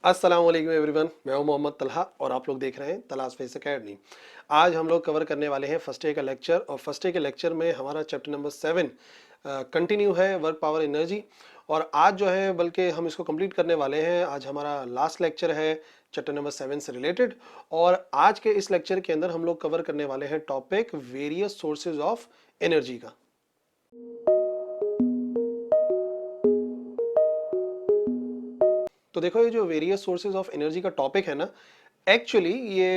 अस्सलाम वालेकुम एवरीवन, मैं हूं मोहम्मद तलहा और आप लोग देख रहे हैं तलाश फेस एकेडमी। आज हम लोग कवर करने वाले हैं फर्स्ट डे का लेक्चर और फर्स्ट डे के लेक्चर में हमारा चैप्टर नंबर 7 कंटिन्यू है, वर्क पावर एनर्जी। और आज जो है बल्कि हम इसको कंप्लीट करने वाले हैं। आज हमारा लास्ट लेक्चर है चैप्टर नंबर 7 से रिलेटेड। और आज के इस लेक्चर के अंदर हम लोग कवर करने वाले हैं topic various sources of energy का। तो देखो, ये जो वेरियस सोर्सेज ऑफ एनर्जी का टॉपिक है ना, एक्चुअली ये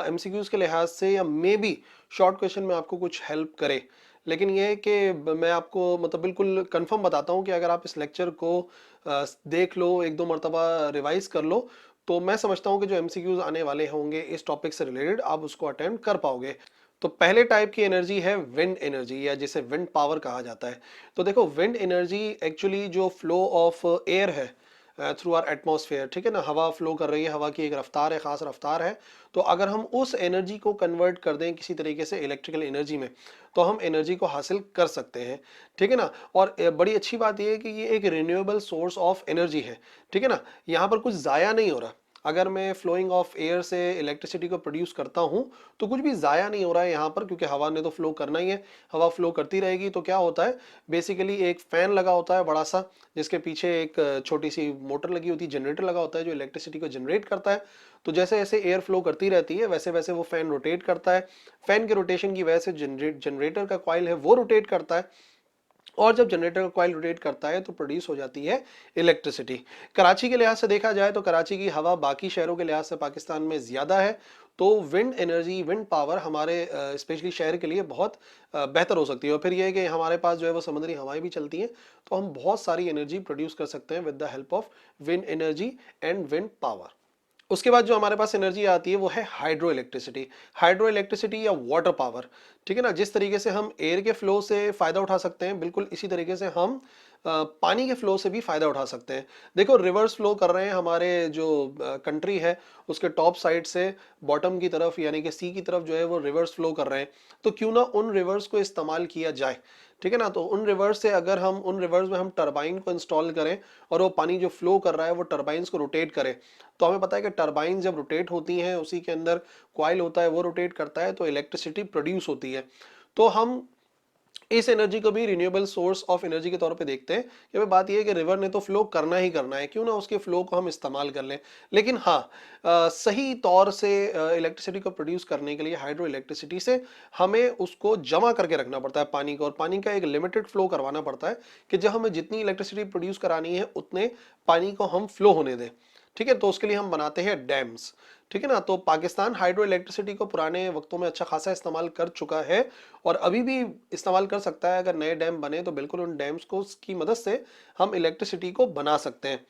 एमसीक्यूज के लिहाज से या मे बी शॉर्ट क्वेश्चन में आपको कुछ हेल्प करे। लेकिन ये है कि मैं आपको मतलब बिल्कुल कंफर्म बताता हूँ कि अगर आप इस लेक्चर को देख लो, एक दो मरतबा रिवाइज कर लो, तो मैं समझता हूँ कि जो एमसीक्यूज आने वाले होंगे इस टॉपिक से रिलेटेड, आप उसको अटेम्प्ट कर पाओगे। तो पहले टाइप की एनर्जी है विंड एनर्जी, या जिसे विंड पावर कहा जाता है। तो देखो, विंड एनर्जी एक्चुअली जो फ्लो ऑफ एयर है थ्रू आर एटमॉस्फेयर, ठीक है ना, हवा फ्लो कर रही है, हवा की एक रफ्तार है, खास रफ्तार है। तो अगर हम उस एनर्जी को कन्वर्ट कर दें किसी तरीके से इलेक्ट्रिकल एनर्जी में, तो हम एनर्जी को हासिल कर सकते हैं, ठीक है ना। और बड़ी अच्छी बात यह है कि ये एक रिन्यूएबल सोर्स ऑफ एनर्जी है, ठीक है ना। यहाँ पर कुछ ज़ाया नहीं हो रहा। अगर मैं फ्लोइंग ऑफ एयर से इलेक्ट्रिसिटी को प्रोड्यूस करता हूं तो कुछ भी ज़ाया नहीं हो रहा है यहाँ पर, क्योंकि हवा ने तो फ्लो करना ही है, हवा फ्लो करती रहेगी। तो क्या होता है, बेसिकली एक फैन लगा होता है बड़ा सा, जिसके पीछे एक छोटी सी मोटर लगी होती है, जनरेटर लगा होता है जो इलेक्ट्रिसिटी को जनरेट करता है। तो जैसे जैसे एयर फ्लो करती रहती है वैसे वैसे वो फैन रोटेट करता है। फैन के रोटेशन की वजह से जनरेटर का कॉइल है वो रोटेट करता है, और जब जनरेटर का कॉइल रोटेट करता है तो प्रोड्यूस हो जाती है इलेक्ट्रिसिटी। कराची के लिहाज से देखा जाए तो कराची की हवा बाकी शहरों के लिहाज से पाकिस्तान में ज़्यादा है। तो विंड एनर्जी, विंड पावर हमारे स्पेशली शहर के लिए बहुत बेहतर हो सकती है। और फिर यह है कि हमारे पास जो है वो समुद्री हवाएं भी चलती हैं, तो हम बहुत सारी एनर्जी प्रोड्यूस कर सकते हैं with the help of wind energy and wind power. उसके बाद जो हमारे पास एनर्जी आती है वो है हाइड्रो इलेक्ट्रिसिटी। हाइड्रो इलेक्ट्रिसिटी या वाटर पावर, ठीक है ना। जिस तरीके से हम एयर के फ्लो से फायदा उठा सकते हैं, बिल्कुल इसी तरीके से हम पानी के फ्लो से भी फायदा उठा सकते हैं। देखो, रिवर्स फ्लो कर रहे हैं हमारे जो कंट्री है, उसके टॉप साइड से बॉटम की तरफ यानी कि सी की तरफ जो है वो रिवर्स फ्लो कर रहे हैं। तो क्यों ना उन रिवर्स को इस्तेमाल किया जाए, ठीक है ना। तो उन रिवर्स से अगर हम उन रिवर्स में हम टरबाइन को इंस्टॉल करें और वो पानी जो फ्लो कर रहा है वो टरबाइंस को रोटेट करे, तो हमें पता है कि टरबाइन जब रोटेट होती हैं उसी के अंदर कॉइल होता है, वो रोटेट करता है, तो इलेक्ट्रिसिटी प्रोड्यूस होती है। तो हम इस एनर्जी को भी रिन्यूएबल सोर्स ऑफ एनर्जी के तौर पे देखते हैं कि भाई बात यह है कि रिवर ने तो फ्लो करना ही करना है, क्यों ना उसके फ्लो को हम इस्तेमाल कर लें। लेकिन हाँ, सही तौर से इलेक्ट्रिसिटी को प्रोड्यूस करने के लिए हाइड्रो इलेक्ट्रिसिटी से हमें उसको जमा करके रखना पड़ता है पानी को, और पानी का एक लिमिटेड फ्लो करवाना पड़ता है कि जब हमें जितनी इलेक्ट्रिसिटी प्रोड्यूस करानी है उतने पानी को हम फ्लो होने दें, ठीक है। तो उसके लिए हम बनाते हैं डैम्स, ठीक है ना। तो पाकिस्तान हाइड्रो इलेक्ट्रिसिटी को पुराने वक्तों में अच्छा खासा इस्तेमाल कर चुका है और अभी भी इस्तेमाल कर सकता है। अगर नए डैम बने तो बिल्कुल उन डैम्स को की मदद से हम इलेक्ट्रिसिटी को बना सकते हैं,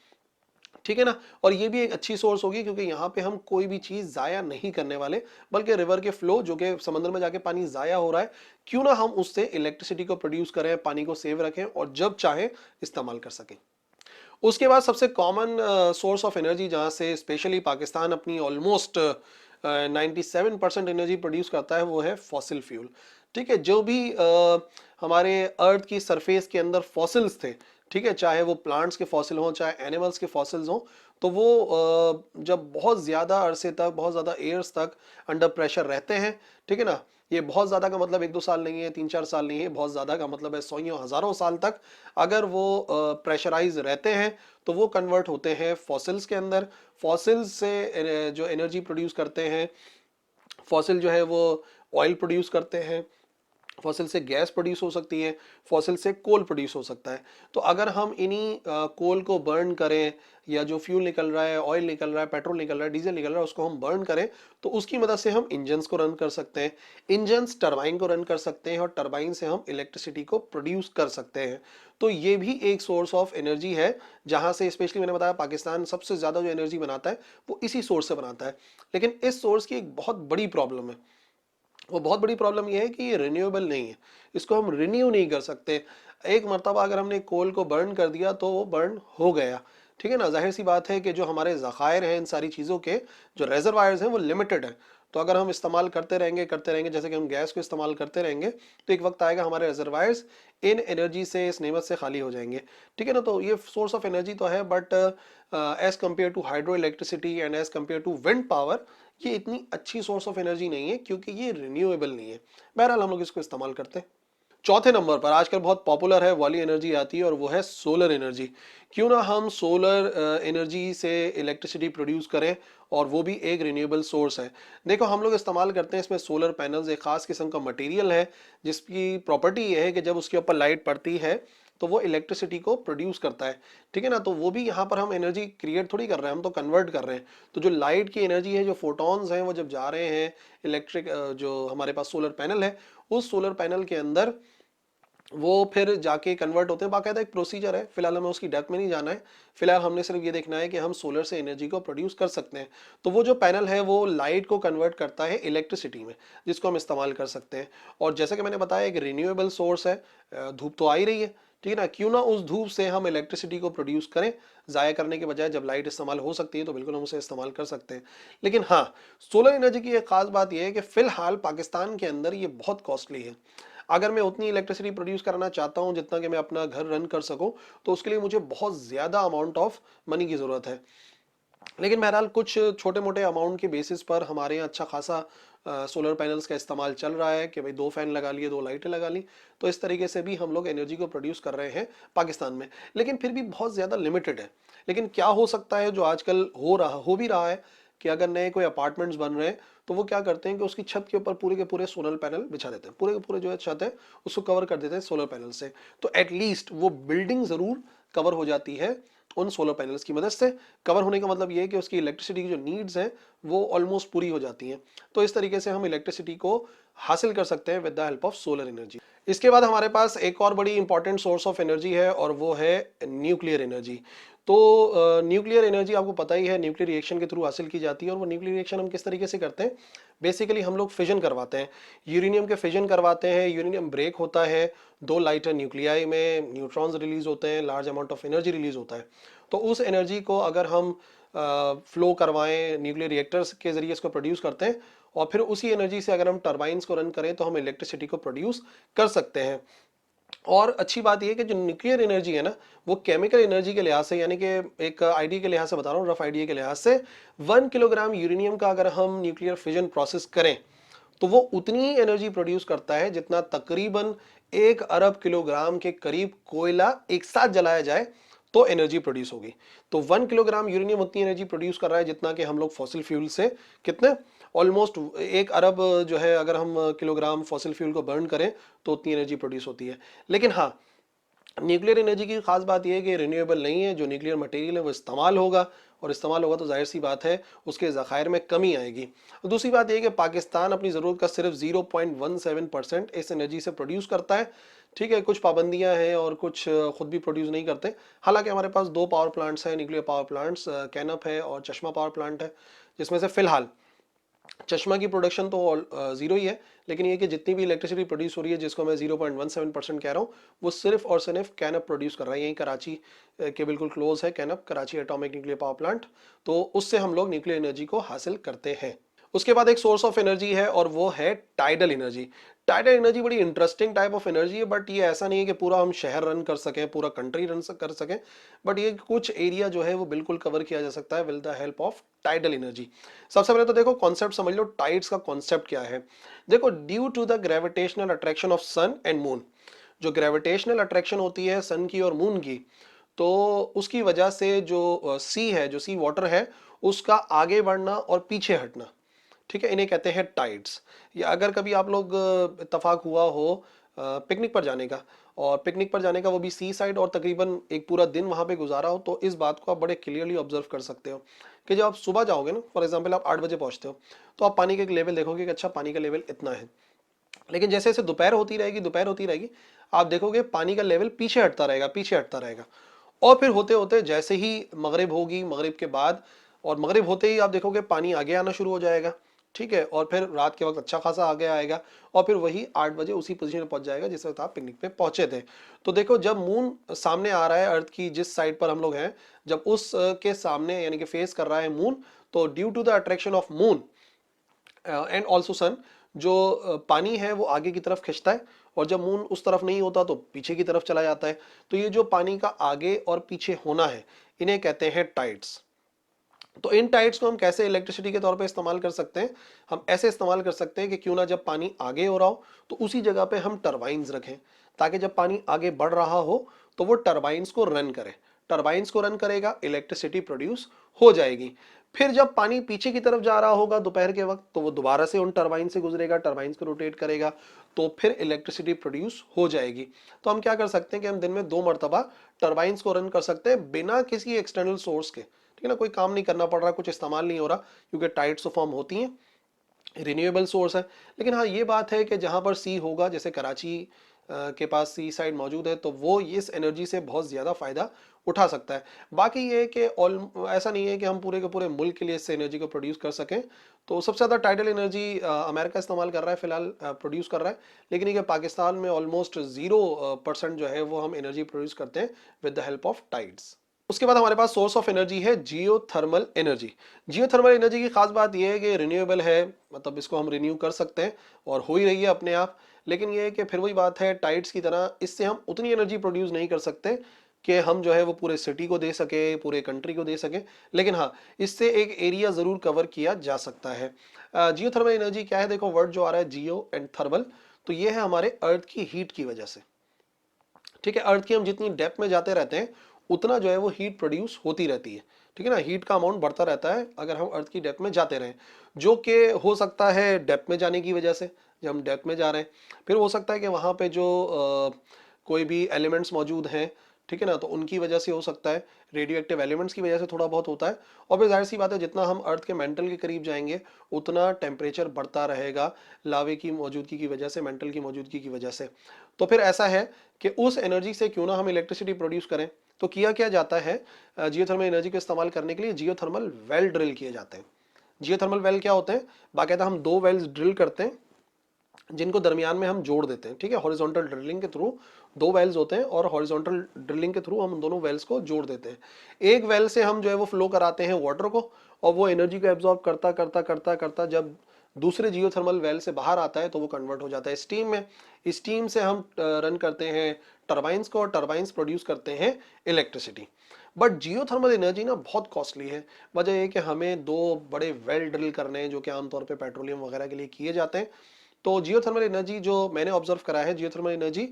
ठीक है ना। और ये भी एक अच्छी सोर्स होगी क्योंकि यहाँ पे हम कोई भी चीज जाया नहीं करने वाले, बल्कि रिवर के फ्लो जो कि समंदर में जाके पानी जाया हो रहा है, क्यों ना हम उससे इलेक्ट्रिसिटी को प्रोड्यूस करें, पानी को सेव रखें और जब चाहे इस्तेमाल कर सकें। उसके बाद सबसे कॉमन सोर्स ऑफ एनर्जी जहां से स्पेशली पाकिस्तान अपनी ऑलमोस्ट 97% एनर्जी प्रोड्यूस करता है वो है फॉसिल फ्यूल, ठीक है। जो भी हमारे अर्थ की सरफेस के अंदर फॉसिल्स थे, ठीक है, चाहे वो प्लांट्स के फॉसिल हों चाहे एनिमल्स के फॉसिल्स हों, तो वो जब बहुत ज़्यादा अरसे तक, बहुत ज़्यादा ईयर्स तक अंडर प्रेशर रहते हैं, ठीक है ना। ये बहुत ज़्यादा का मतलब एक दो साल नहीं है, तीन चार साल नहीं है, बहुत ज़्यादा का मतलब है सौ हज़ारों साल तक अगर वो प्रेशराइज रहते हैं तो वो कन्वर्ट होते हैं फॉसिल्स के अंदर। फॉसिल्स से जो एनर्जी प्रोड्यूस करते हैं, फॉसिल जो है वो ऑयल प्रोड्यूस करते हैं, फॉसिल से गैस प्रोड्यूस हो सकती है, फॉसिल से कोल प्रोड्यूस हो सकता है। तो अगर हम इन्हीं कोल को बर्न करें, या जो फ्यूल निकल रहा है, ऑयल निकल रहा है, पेट्रोल निकल रहा है, डीजल निकल रहा है, उसको हम बर्न करें, तो उसकी मदद से हम इंजन्स को रन कर सकते हैं, इंजन्स टरबाइन को रन कर सकते हैं, और टरबाइन से हम इलेक्ट्रिसिटी को प्रोड्यूस कर सकते हैं। तो ये भी एक सोर्स ऑफ एनर्जी है, जहां से स्पेशली मैंने बताया पाकिस्तान सबसे ज्यादा जो एनर्जी बनाता है वो इसी सोर्स से बनाता है। लेकिन इस सोर्स की एक बहुत बड़ी प्रॉब्लम है, वो बहुत बड़ी प्रॉब्लम यह है कि ये रिन्यूएबल नहीं है, इसको हम रिन्यू नहीं कर सकते। एक मरतबा अगर हमने कोल को बर्न कर दिया तो वो बर्न हो गया, ठीक है ना। जाहिर सी बात है कि जो हमारे ज़खायर हैं इन सारी चीज़ों के, जो रेजरवायर्स हैं वो लिमिटेड है। तो अगर हम इस्तेमाल करते रहेंगे जैसे कि हम गैस को इस्तेमाल करते रहेंगे, तो एक वक्त आएगा हमारे रिजर्वायर्स इन एनर्जी से, इस नेमत से खाली हो जाएंगे। ठीक है ना। तो ये सोर्स ऑफ एनर्जी तो है, but as compare to hydro electricity and as compare to wind power, ये इतनी अच्छी सोर्स ऑफ एनर्जी नहीं है, क्योंकि ये रिन्यूएबल नहीं है। बहरहाल हम लोग इसको इस्तेमाल करते हैं। चौथे नंबर पर आजकल बहुत पॉपुलर है वाली एनर्जी आती है, और वो है सोलर एनर्जी। क्यों ना हम सोलर एनर्जी से इलेक्ट्रिसिटी प्रोड्यूस करें, और वो भी एक रिन्यूएबल सोर्स है। देखो हम लोग इस्तेमाल करते हैं इसमें सोलर पैनल्स, एक खास किस्म का मटेरियल है जिसकी प्रॉपर्टी ये है कि जब उसके ऊपर लाइट पड़ती है तो वो इलेक्ट्रिसिटी को प्रोड्यूस करता है। ठीक है ना। तो वो भी यहाँ पर हम एनर्जी क्रिएट थोड़ी कर रहे हैं, हम तो कन्वर्ट कर रहे हैं। तो जो लाइट की एनर्जी है, जो फोटॉन्स हैं, वो जब जा रहे हैं इलेक्ट्रिक, जो हमारे पास सोलर पैनल है, उस सोलर पैनल के अंदर वो फिर जाके कन्वर्ट होते हैं। बाकायदा एक प्रोसीजर है, फिलहाल हमें उसकी डेप्थ में नहीं जाना है। फिलहाल हमने सिर्फ ये देखना है कि हम सोलर से एनर्जी को प्रोड्यूस कर सकते हैं। तो वो जो पैनल है वो लाइट को कन्वर्ट करता है इलेक्ट्रिसिटी में, जिसको हम इस्तेमाल कर सकते हैं। और जैसे कि मैंने बताया, एक रिन्यूएबल सोर्स है, धूप तो आ ही रही है, ठीक है ना। क्यों ना उस धूप से हम इलेक्ट्रिसिटी को प्रोड्यूस करें, ज़ाया करने के बजाय। जब लाइट इस्तेमाल हो सकती है तो बिल्कुल हम उसे इस्तेमाल कर सकते हैं। लेकिन हाँ, सोलर एनर्जी की एक खास बात यह है कि फिलहाल पाकिस्तान के अंदर ये बहुत कॉस्टली है। अगर मैं उतनी इलेक्ट्रिसिटी प्रोड्यूस करना चाहता हूं जितना कि मैं अपना घर रन कर सकूं, तो उसके लिए मुझे बहुत ज़्यादा अमाउंट ऑफ मनी की ज़रूरत है। लेकिन बहरहाल कुछ छोटे मोटे अमाउंट के बेसिस पर हमारे यहाँ अच्छा खासा सोलर पैनल्स का इस्तेमाल चल रहा है कि भाई 2 फैन लगा लिए, 2 लाइटें लगा ली। तो इस तरीके से भी हम लोग एनर्जी को प्रोड्यूस कर रहे हैं पाकिस्तान में, लेकिन फिर भी बहुत ज़्यादा लिमिटेड है। लेकिन क्या हो सकता है, जो आजकल हो भी रहा है, कि अगर नए कोई अपार्टमेंट्स बन रहे हैं तो वो क्या करते हैं कि उसकी छत के ऊपर पूरे के पूरे सोलर पैनल बिछा देते हैं। पूरे के पूरे जो है छत है उसको कवर कर देते हैं सोलर पैनल से। तो एटलीस्ट वो बिल्डिंग ज़रूर कवर हो जाती है उन सोलर पैनल्स की मदद से। कवर होने का मतलब ये है कि उसकी इलेक्ट्रिसिटी की जो नीड्स हैं वो ऑलमोस्ट पूरी हो जाती हैं। तो इस तरीके से हम इलेक्ट्रिसिटी को हासिल कर सकते हैं with the help of solar energy. इसके बाद हमारे पास एक और बड़ी इंपॉर्टेंट सोर्स ऑफ एनर्जी है, और वो है न्यूक्लियर एनर्जी। तो न्यूक्लियर एनर्जी आपको पता ही है, न्यूक्लियर रिएक्शन के थ्रू हासिल की जाती है। और वो न्यूक्लियर रिएक्शन हम किस तरीके से करते हैं? बेसिकली हम लोग फिजन करवाते हैं, यूरेनियम के फिजन करवाते हैं। यूरेनियम ब्रेक होता है, 2 लाइटर न्यूक्लियाई में न्यूट्रॉन्स रिलीज होते हैं, large amount of energy release होता है। तो उस एनर्जी को अगर हम फ्लो करवाएं, न्यूक्लियर रिएक्टर्स के जरिए इसको प्रोड्यूस करते हैं, और फिर उसी एनर्जी से अगर हम टर्बाइंस को रन करें तो हम इलेक्ट्रिसिटी को प्रोड्यूस कर सकते हैं। और अच्छी बात यह है कि जो न्यूक्लियर एनर्जी है ना, वो केमिकल एनर्जी के लिहाज से, यानी कि एक आइडिया के लिहाज से बता रहा हूँ, रफ आइडिया के लिहाज से, 1 किलोग्राम यूरेनियम का अगर हम न्यूक्लियर फिजन प्रोसेस करें तो वो उतनी ही एनर्जी प्रोड्यूस करता है जितना तकरीबन 1 अरब किलोग्राम के करीब कोयला एक साथ जलाया जाए तो एनर्जी प्रोड्यूस होगी। तो 1 किलोग्राम यूरेनियम उतनी एनर्जी प्रोड्यूस कर रहा है जितना कि हम लोग फॉसिल फ्यूल से, कितने, ऑलमोस्ट 1 अरब जो है, अगर हम किलोग्राम फॉसिल फ्यूल को बर्न करें तो उतनी एनर्जी प्रोड्यूस होती है। लेकिन हाँ, न्यूक्लियर एनर्जी की खास बात यह है कि रिन्यूएबल नहीं है। जो न्यूक्लियर मटेरियल है वो इस्तेमाल होगा, और इस्तेमाल होगा तो जाहिर सी बात है उसके ज़खायर में कमी आएगी। दूसरी बात यह कि पाकिस्तान अपनी ज़रूरत का सिर्फ 0.17% इस एनर्जी से प्रोड्यूस करता है। ठीक है, कुछ पाबंदियां हैं और कुछ खुद भी प्रोड्यूस नहीं करते। हालांकि हमारे पास 2 पावर प्लांट्स हैं, न्यूक्लियर पावर प्लांट्स, कैनप है और चश्मा पावर प्लांट है, जिसमें से फिलहाल चश्मा की प्रोडक्शन तो जीरो ही है। लेकिन ये कि जितनी भी इलेक्ट्रिसिटी प्रोड्यूस हो रही है, जिसको मैं 0.17% कह रहा हूँ, वो सिर्फ और सिर्फ कैनप प्रोड्यूस कर रहा है। यहीं कराची के बिल्कुल क्लोज है KANUPP, Karachi atomic nuclear power plant. तो उससे हम लोग न्यूक्लियर एनर्जी को हासिल करते हैं। उसके बाद एक सोर्स ऑफ एनर्जी है, और वो है टाइडल एनर्जी। टाइडल एनर्जी बड़ी इंटरेस्टिंग टाइप ऑफ एनर्जी है, बट ये ऐसा नहीं है कि पूरा हम शहर रन कर सकें, पूरा कंट्री रन कर सकें, बट ये कुछ एरिया जो है वो बिल्कुल कवर किया जा सकता है with the help of tidal energy. सबसे पहले तो देखो कॉन्सेप्ट समझ लो, टाइड्स का कॉन्सेप्ट क्या है। देखो, due to the gravitational attraction of sun and moon, जो ग्रेविटेशनल अट्रैक्शन होती है सन की और मून की, तो उसकी वजह से जो सी है, जो सी वाटर है, उसका आगे बढ़ना और पीछे हटना, ठीक है, इन्हें कहते हैं टाइड्स। या अगर कभी आप लोग इत्तेफाक हुआ हो पिकनिक पर जाने का, और पिकनिक पर जाने का वो भी सी साइड, और तकरीबन एक पूरा दिन वहाँ पे गुजारा हो, तो इस बात को आप बड़े क्लियरली ऑब्जर्व कर सकते हो कि जब आप सुबह जाओगे ना, फॉर एग्जांपल आप 8 बजे पहुँचते हो, तो आप पानी का एक लेवल देखोगे कि अच्छा पानी का लेवल इतना है। लेकिन जैसे जैसे दोपहर होती रहेगी, आप देखोगे पानी का लेवल पीछे हटता रहेगा, पीछे हटता रहेगा। और फिर होते होते जैसे ही मगरिब होगी, मगरिब के बाद और मगरिब होते ही आप देखोगे पानी आगे आना शुरू हो जाएगा। ठीक है, और फिर रात के वक्त अच्छा खासा आगे आएगा और फिर वही 8 बजे उसी पोजीशन पे पहुंच जाएगा जिस वक्त आप पिकनिक पे पहुंचे थे। तो देखो, जब मून सामने आ रहा है अर्थ की जिस साइड पर हम लोग हैं, जब उस के सामने यानी कि फेस कर रहा है मून, तो due to the attraction of moon and also sun, जो पानी है वो आगे की तरफ खिंचता है, और जब मून उस तरफ नहीं होता तो पीछे की तरफ चला जाता है। तो ये जो पानी का आगे और पीछे होना है, इन्हें कहते हैं टाइड्स। तो इन टाइड्स को हम कैसे इलेक्ट्रिसिटी के तौर पे इस्तेमाल कर सकते हैं? हम ऐसे इस्तेमाल कर सकते हैं कि क्यों ना जब पानी आगे हो रहा हो तो उसी जगह पे हम टरबाइंस रखें, ताकि जब पानी आगे बढ़ रहा हो तो वो टरबाइंस को रन करे। टरबाइंस को रन करेगा, इलेक्ट्रिसिटी प्रोड्यूस हो जाएगी। फिर जब पानी पीछे की तरफ जा रहा होगा दोपहर के वक्त, तो वो दोबारा से उन टरबाइन से गुजरेगा, टरबाइंस को रोटेट करेगा, तो फिर इलेक्ट्रिसिटी प्रोड्यूस हो जाएगी। तो हम क्या कर सकते हैं कि हम दिन में 2 मरतबा टरबाइंस को रन कर सकते हैं बिना किसी एक्सटर्नल सोर्स के। ठीक है ना, कोई काम नहीं करना पड़ रहा, कुछ इस्तेमाल नहीं हो रहा, क्योंकि टाइड्स तो फॉर्म होती हैं, रिन्यूएबल सोर्स है। लेकिन हाँ, ये बात है कि जहां पर सी होगा, जैसे कराची के पास सी साइड मौजूद है, तो वो इस एनर्जी से बहुत ज़्यादा फ़ायदा उठा सकता है। बाकी ये है कि ऑल ऐसा नहीं है कि हम पूरे के पूरे मुल्क के लिए इससे एनर्जी को प्रोड्यूस कर सकें। तो सबसे ज़्यादा टाइडल एनर्जी अमेरिका इस्तेमाल कर रहा है फिलहाल, प्रोड्यूस कर रहा है। लेकिन ये पाकिस्तान में ऑलमोस्ट 0% जो है वो हम एनर्जी प्रोड्यूस करते हैं with the help of tides. उसके बाद हमारे पास सोर्स ऑफ एनर्जी है जियोथर्मल एनर्जी। जियोथर्मल एनर्जी की खास बात यह है कि रिन्यूएबल है, मतलब इसको हम रिन्यू कर सकते हैं और हो ही रही है अपने आप। लेकिन यह है कि फिर वही बात है, टाइड्स की तरह इससे हम उतनी एनर्जी प्रोड्यूस नहीं कर सकते कि हम जो है वो पूरे सिटी को दे सके, पूरे कंट्री को दे सके। लेकिन हाँ, इससे एक एरिया जरूर कवर किया जा सकता है। जियोथर्मल एनर्जी क्या है? देखो, वर्ड जो आ रहा है जियो एंड थर्मल, तो ये है हमारे अर्थ की हीट की वजह से। ठीक है, अर्थ की हम जितनी डेप्थ में जाते रहते हैं उतना जो है वो हीट प्रोड्यूस होती रहती है। ठीक है ना, हीट का अमाउंट बढ़ता रहता है अगर हम अर्थ की डेप्थ में जाते रहें, जो कि हो सकता है डेप्थ में जाने की वजह से। जब हम डेप्थ में जा रहे हैं, फिर हो सकता है कि वहाँ पे जो कोई भी एलिमेंट्स मौजूद हैं, ठीक है ना, तो उनकी वजह से हो सकता है, रेडियो एक्टिव एलिमेंट्स की वजह से थोड़ा बहुत होता है। और फिर जाहिर सी बात है, जितना हम अर्थ के मेंटल के करीब जाएंगे उतना टेम्परेचर बढ़ता रहेगा, लावे की मौजूदगी की वजह से, मेंटल की मौजूदगी की वजह से। तो फिर ऐसा है कि उस एनर्जी से क्यों ना हम इलेक्ट्रिसिटी प्रोड्यूस करें। तो किया क्या जाता है, जियोथर्मल एनर्जी को इस्तेमाल करने के लिए जियोथर्मल वेल ड्रिल किए जाते हैं। जियोथर्मल वेल क्या होते हैं? बाकायदा हम 2 वेल्स ड्रिल करते हैं जिनको दरमियान में हम जोड़ देते हैं। ठीक है, हॉरिजॉन्टल ड्रिलिंग के थ्रू 2 वेल्स होते हैं और हॉरिजॉन्टल ड्रिलिंग के थ्रू हम दोनों वेल्स को जोड़ देते हैं। एक वेल से हम जो है वो फ्लो कराते हैं वाटर को, और वो एनर्जी को एब्जॉर्ब करता करता करता करता जब दूसरे जियोथर्मल वेल से बाहर आता है तो वो कन्वर्ट हो जाता है स्टीम में। स्टीम से हम रन करते हैं टरबाइंस को, और टरबाइंस प्रोड्यूस करते हैं इलेक्ट्रिसिटी। बट जियोथर्मल एनर्जी ना बहुत कॉस्टली है। वजह यह कि हमें 2 बड़े वेल ड्रिल करने हैं, जो कि आमतौर पे पेट्रोलियम वगैरह के लिए किए जाते हैं। तो जियोथर्मल एनर्जी जो मैंने ऑब्जर्व करा है, जियोथर्मल एनर्जी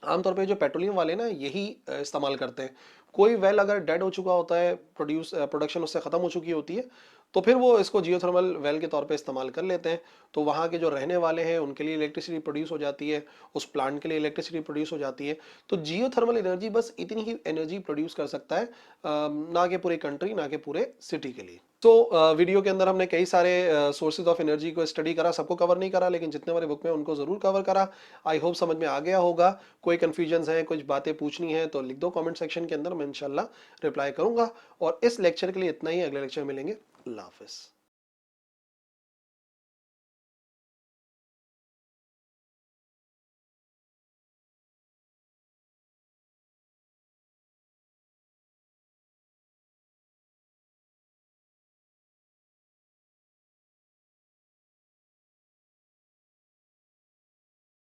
आमतौर पे जो पेट्रोलियम वाले ना यही इस्तेमाल करते हैं। कोई वेल अगर डेड हो चुका होता है, प्रोडक्शन उससे ख़त्म हो चुकी होती है, तो फिर वो इसको जियोथर्मल वेल के तौर पे इस्तेमाल कर लेते हैं। तो वहाँ के जो रहने वाले हैं उनके लिए इलेक्ट्रिसिटी प्रोड्यूस हो जाती है, उस प्लांट के लिए इलेक्ट्रिसिटी प्रोड्यूस हो जाती है। तो जियोथर्मल एनर्जी बस इतनी ही एनर्जी प्रोड्यूस कर सकता है, ना कि पूरी कंट्री, ना कि पूरे सिटी के लिए। तो वीडियो के अंदर हमने कई सारे सोर्सेज ऑफ एनर्जी को स्टडी करा, सबको कवर नहीं करा, लेकिन जितने हमारे बुक में उनको जरूर कवर करा। आई होप समझ में आ गया होगा। कोई कंफ्यूजन है, कुछ बातें पूछनी है तो लिख दो कमेंट सेक्शन के अंदर, मैं इंशाल्लाह रिप्लाई करूंगा। और इस लेक्चर के लिए इतना ही, अगले लेक्चर में मिलेंगे। अल्लाह हाफिज़।